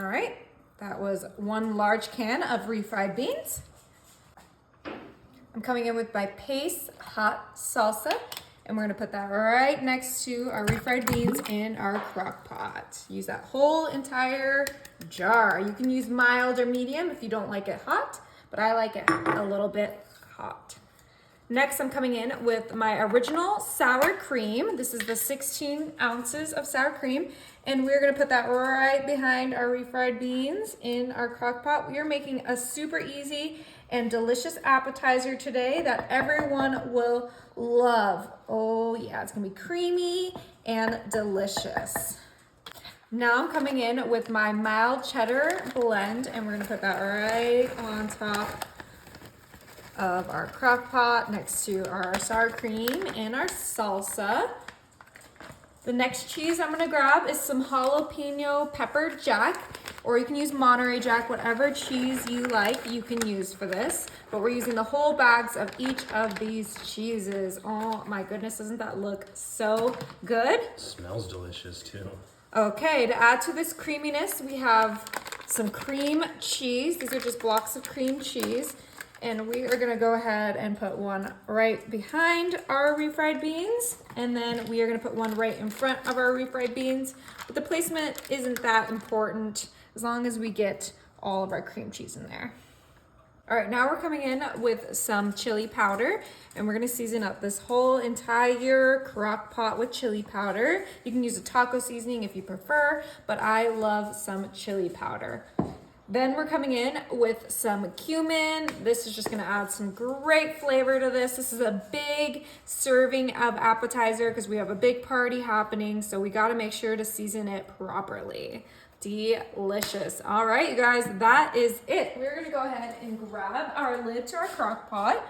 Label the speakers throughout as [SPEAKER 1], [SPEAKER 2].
[SPEAKER 1] All right, that was 1 large can of refried beans. I'm coming in with my Pace hot salsa, and we're gonna put that right next to our refried beans in our crock pot. Use that whole entire jar. You can use mild or medium if you don't like it hot, but I like it a little bit hot. Next, I'm coming in with my original sour cream. This is the 16 ounces of sour cream, and we're gonna put that right behind our refried beans in our crock pot. We are making a super easy and delicious appetizer today that everyone will love. Oh yeah, it's gonna be creamy and delicious. Now I'm coming in with my mild cheddar blend, and we're gonna put that right on top of our crock pot next to our sour cream and our salsa. The next cheese I'm gonna grab is some jalapeno pepper jack, or you can use Monterey Jack, whatever cheese you like, you can use for this. But we're using the whole bags of each of these cheeses. Oh my goodness, doesn't that look so good?
[SPEAKER 2] It smells delicious too.
[SPEAKER 1] Okay, to add to this creaminess, we have some cream cheese. These are just blocks of cream cheese. And we are gonna go ahead and put one right behind our refried beans. And then we are gonna put one right in front of our refried beans. But the placement isn't that important as long as we get all of our cream cheese in there. All right, now we're coming in with some chili powder, and we're gonna season up this whole entire crock pot with chili powder. You can use a taco seasoning if you prefer, but I love some chili powder. Then we're coming in with some cumin. This is just gonna add some great flavor to this. This is a big serving of appetizer because we have a big party happening, so we gotta make sure to season it properly. Delicious. All right, you guys, that is it. We're gonna go ahead and grab our lid to our crock pot.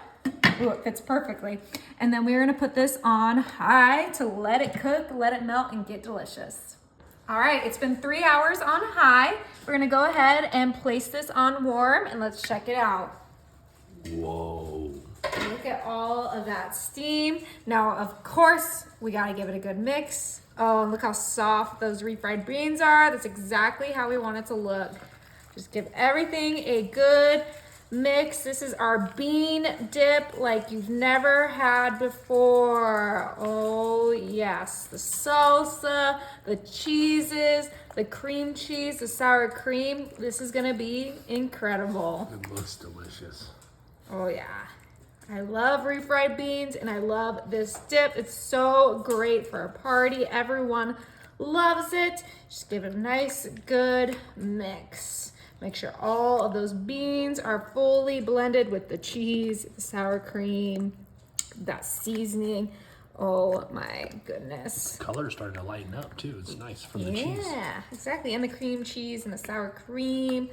[SPEAKER 1] Ooh, it fits perfectly. And then we're gonna put this on high to let it cook, let it melt, and get delicious. All right, it's been 3 hours on high. We're gonna go ahead and place this on warm, and let's check it out.
[SPEAKER 2] Whoa.
[SPEAKER 1] Look at all of that steam. Now, of course, we gotta give it a good mix. Oh, and look how soft those refried beans are. That's exactly how we want it to look. Just give everything a good mix. This is our bean dip like you've never had before. Oh yes, the salsa, the cheeses, the cream cheese, the sour cream. This is gonna be incredible.
[SPEAKER 2] It looks delicious.
[SPEAKER 1] Oh yeah. I love refried beans and I love this dip. It's so great for a party. Everyone loves it. Just give it a nice, good mix. Make sure all of those beans are fully blended with the cheese, the sour cream, that seasoning. Oh my goodness.
[SPEAKER 2] The color's starting to lighten up too. It's nice from the cheese.
[SPEAKER 1] Yeah, exactly. And the cream cheese and the sour cream.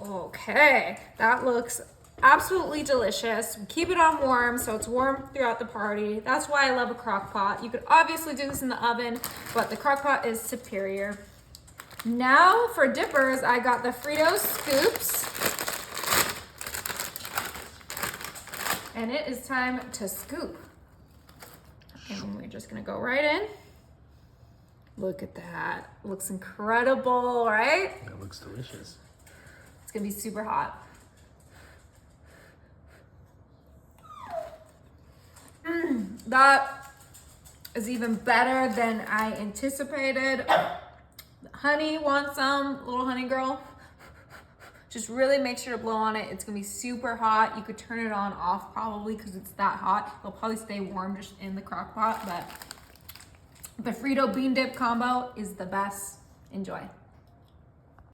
[SPEAKER 1] Okay, that looks absolutely delicious. Keep it on warm so it's warm throughout the party. That's why I love a crock pot. You could obviously do this in the oven, but the crock pot is superior. Now for dippers, I got the Frito scoops. And it is time to scoop. And we're just gonna go right in. Look at that. Looks incredible, right?
[SPEAKER 2] It looks delicious.
[SPEAKER 1] It's gonna be super hot. That is even better than I anticipated. Honey wants some, little honey girl. Just really make sure to blow on it. It's gonna be super hot. You could turn it on off probably because it's that hot. It'll probably stay warm just in the crock pot, but the Frito bean dip combo is the best. Enjoy.